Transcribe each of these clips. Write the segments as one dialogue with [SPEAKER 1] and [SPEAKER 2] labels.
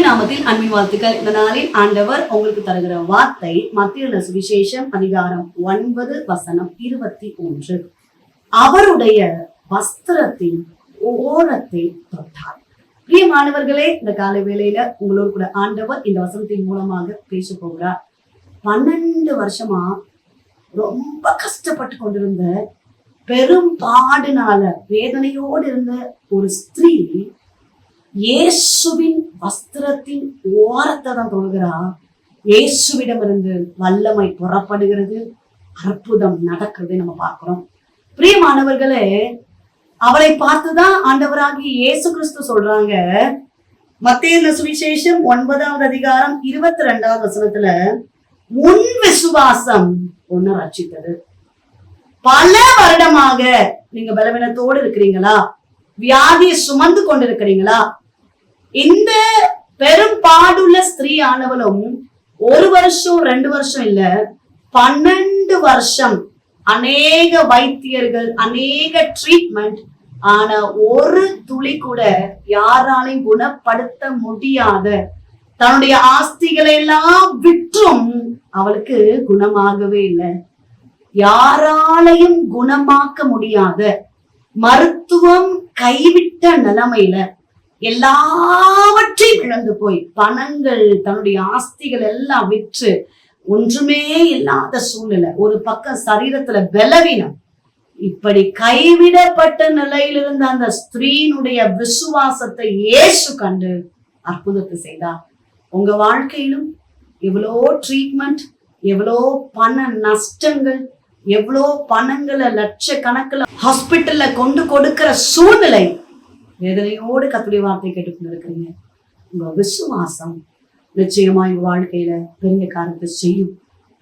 [SPEAKER 1] இயேசுவின் நாமத்தில் அன்பின் வாழ்த்துக்கள். இந்த நாளில் ஆண்டவர் உங்களுக்கு தருகிற வார்த்தை மத்தேயு சுவிசேஷம் அதிகாரம் 9:21. அவருடைய வஸ்திரத்தின் ஓரத்தை தொட்டார். பிரியமானவர்களே, இந்த காலை வேளையில உங்களோடு கூட ஆண்டவர் இந்த வசனத்தின் மூலமாக பேச போகிறார். 12 வருஷமா ரொம்ப கஷ்டப்பட்டு கொண்டிருந்த, பெரும் பாடுனால வேதனையோடு இருந்த ஒரு ஸ்திரீ இயேசுவின் வஸ்திரத்தின் ஓரத்தை தான் தொழுகிறா. இயேசுவிடமிருந்து வல்லமை புறப்படுகிறது, அற்புதம் நடக்கிறது நம்ம பார்க்கிறோம். பிரியமானவர்களே, அவளை பார்த்துதான் ஆண்டவராகிய இயேசு கிறிஸ்து சொல்றாங்க. மத்தேயு சுவிசேஷம் 9வது அதிகாரம் 22வது வசனத்துல, உன் விசுவாசம் உன்னை ரட்சித்தது. பல வருடமாக நீங்க பலவீனத்தோடு இருக்கிறீங்களா? வியாதியை சுமந்து கொண்டிருக்கிறீங்களா? இந்த பெரும் பாடுள்ள ஸ்திரீ ஆனவளும் 1 வருஷம் 2 வருஷம் இல்ல, 12 வருஷம் அநேக வைத்தியர்கள், அநேக ட்ரீட்மெண்ட், ஆனா ஒரு துளி கூட யாராலையும் குணப்படுத்த முடியாத, தன்னுடைய ஆஸ்திகளை எல்லாம் விற்றும் அவளுக்கு குணமாகவே இல்லை. யாராலையும் குணமாக்க முடியாத, மருத்துவம் கைவிட்ட நிலைமையில எல்லாவற்றையும் இழந்து போய், பணங்கள், தன்னுடைய ஆஸ்திகள் எல்லாம் விற்று ஒன்றுமே இல்லாத சூழ்நிலை, ஒரு பக்கம் சரீரத்துல பலவீனம், இப்படி கைவிடப்பட்ட நிலையில் இருந்த அந்த ஸ்திரீனுடைய விசுவாசத்தை இயேசு கண்டு அற்புதத்தை செய்தார். உங்க வாழ்க்கையிலும் எவ்வளோ ட்ரீட்மெண்ட், எவ்வளோ பண நஷ்டங்கள், எவ்வளோ பணங்களை லட்சக்கணக்கில் ஹாஸ்பிட்டல்ல கொண்டு கொடுக்கிற சூழ்நிலை, வேதனையோடு கர்த்தருடைய வார்த்தை கேட்டுக்கொண்டு இருக்கிறீங்க. உங்க விசுவாசம் நிச்சயமா உங்க வாழ்க்கையில பெரிய காரியத்தை செய்யும்.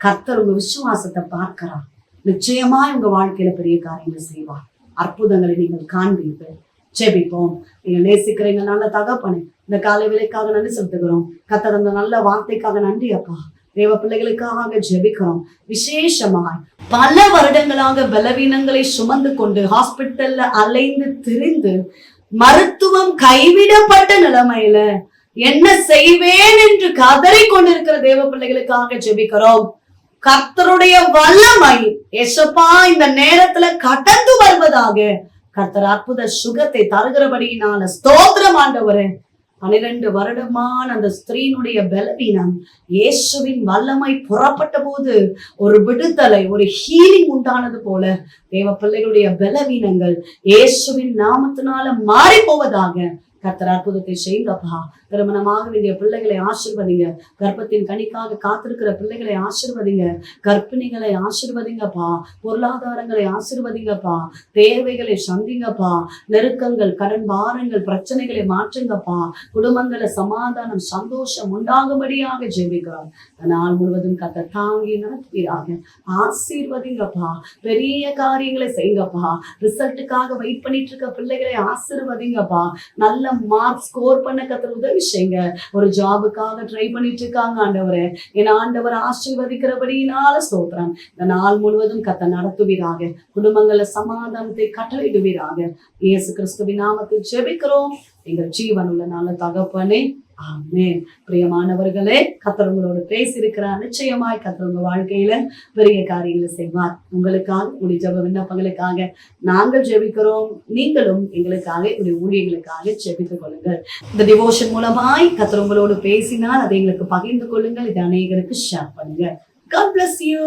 [SPEAKER 1] கர்த்தர் உங்க விசுவாசத்தை பார்க்கிறார். நிச்சயமா உங்க வாழ்க்கையில பெரிய காரியங்களை செய்வார். அற்புதங்களை நீங்கள் காண்பீர்கள். ஜெபிப்போம். நீங்க நேசிக்கிறீங்க நல்ல தகப்பனே, இந்த காலை வேளைக்காக நன்றி செலுத்துகிறோம். கர்த்தர் அந்த நல்ல வார்த்தைக்காக நன்றி அப்பா. தேவ பிள்ளைகளுக்காக ஜெபிக்கிறோம். விசேஷமாய் பல வருடங்களாக பலவீனங்களை சுமந்து கொண்டு ஹாஸ்பிட்டல்ல அலைந்து திரிந்து, மருத்துவம் கைவிடப்பட்ட நிலைமையில என்ன செய்வேன் என்று கதறி கொண்டிருக்கிற தேவ பிள்ளைகளுக்காக ஜெபிக்கிறோம். கர்த்தருடைய வல்லமை ஏசப்பா இந்த நேரத்துல கடந்து வருவதாக. கர்த்தர் அற்புத சுகத்தை தருகிறபடியினால ஸ்தோத்திரம் ஆண்டவரே. 12 வருடமான அந்த ஸ்திரீனுடைய பலவீனம் இயேசுவின் வல்லமை புறப்பட்ட போது ஒரு விடுதலை, ஒரு ஹீலிங் உண்டானது போல தேவ பிள்ளைகளுடைய பலவீனங்கள் இயேசுவின் நாமத்தினால மாறி போவதாக. கர்த்தர் அற்புதத்தை செய்யுங்கப்பா. திருமணமாக வேண்டிய பிள்ளைகளை ஆசீர்வதிங்க. கர்ப்பத்தின் கனிக்காக காத்திருக்கிற பிள்ளைகளை ஆசீர்வதிங்க. கர்ப்பிணிகளை ஆசீர்வதிங்கப்பா. பொருளாதாரங்களை ஆசீர்வதிங்கப்பா. தேவைகளை சந்திங்கப்பா. நெருக்கங்கள், கடன் பாரங்கள், பிரச்சனைகளை மாற்றுங்கப்பா. குடும்பங்களை சமாதானம், சந்தோஷம் உண்டாகும்படியாக ஜெபிக்கிறோம். நாள் முழுவதும் கர்த்தர் தாங்கி நடத்துவீராக. ஆசீர்வதிங்கப்பா. பெரிய காரியங்களை செய்யுங்கப்பா. ரிசல்ட்டுக்காக வெயிட் பண்ணிட்டு இருக்க பிள்ளைகளை ஆசீர்வதிங்கப்பா. நல்ல மார்க் ஸ்கோர் பண்ண கர்த்தர் உதவி செய்யுங்க. ஒரு ஜாபுக்காக ட்ரை பண்ணிட்டு இருக்காங்க ஆண்டவரே, என் ஆண்டவர் ஆசீர்வதிக்கிறபடியினால ஸ்தோத்திரம். இந்த நாள் முழுவதும் கர்த்தர் நடத்துவீராக. குடும்பங்கள சமாதானத்தை கட்டளையிடுவீராக. இயேசு கிறிஸ்துவின் நாமத்தில் ஜெபிக்கிறோம் எங்கள் ஜீவனுள்ள நல்ல தகப்பனே, ஆமென். பிரியமானவர்களே, கர்த்தர் உங்களோடு பேசியிருக்கிறார். நிச்சயமாய் கர்த்தர் உங்க வாழ்க்கையில பெரிய காரியங்களை செய்வார். உங்களுக்காக, உங்களுடைய ஜெப விண்ணப்பங்களுக்காக நாங்கள் ஜெபிக்கிறோம். நீங்களும் எங்களுக்காக, உங்களுடைய ஊழியர்களுக்காக ஜெபித்துக் கொள்ளுங்கள். இந்த டிவோஷன் மூலமாய் கர்த்தர் உங்களோடு பேசினால் அதை எங்களுக்கு பகிர்ந்து கொள்ளுங்கள். இதை அநேகருக்கு ஷேர் பண்ணுங்க. God bless you.